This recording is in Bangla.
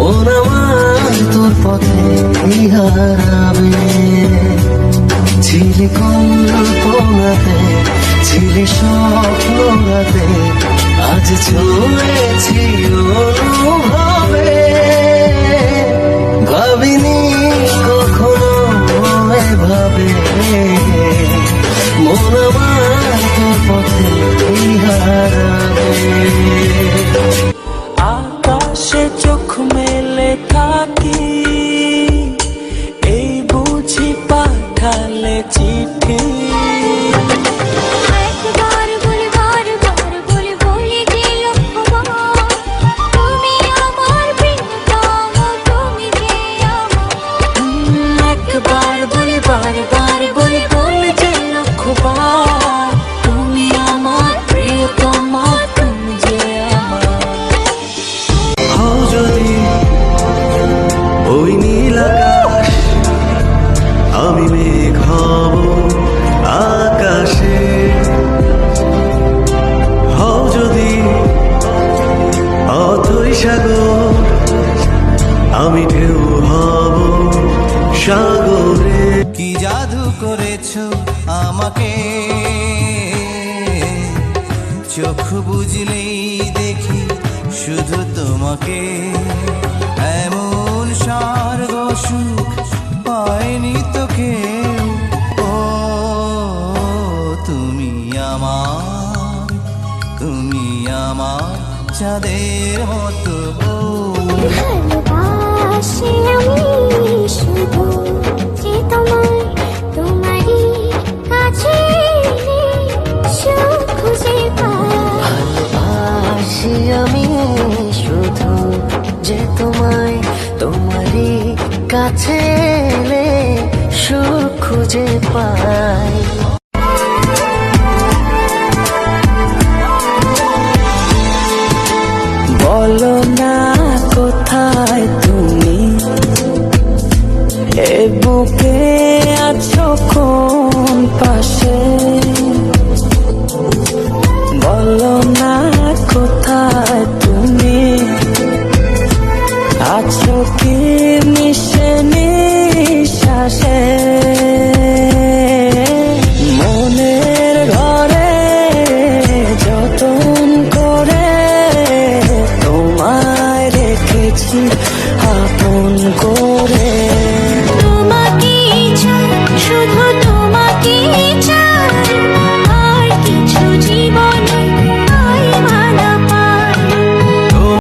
মন আমার তোর পথে হারাবে। ছিলি কল্পনাতে, ছিলি স্বপ্নরাতে, আজ ছুঁয়েছি অনুভবে। ভাবিনি কখনো এভাবে, মন আমার তোর পথে হারাবে। আকাশে চোখ মেলে থাকি, এই বুঝি পাঠালে চিঠি। একবার বলি বারবার বলি বলি যে লক্ষ্যবার, তুমি আমার প্রিয়তম, তুমি যে আমার। একবার বলি বারবার বলি বলি যে লক্ষ্যবার, তুমি আমার প্রিয়তম, তুমি যে আমার। হও যদি ওই নীল আকাশ, আমি মেঘ হব আকাশে। হও যদি অথই সাগর, আমি ঢেউ হব সাগরে। কি জাদু করেছো আমাকে, চোখ বুঝলেই দেখি শুধু তোমাকে। এমন স্বর্গ সুখ পায়নি তো কেউ। ও তুমি আমার, তুমি আমার চাঁদের মতো। ভালোবাসি আমি শুধু যে তোমায়, তোমারই কাছে সুখ খুঁজে পাই। ভালোবাসি আমি শুধু যে তোমায়, তোমারই কাছে এলে সুখ খুঁজে পাই।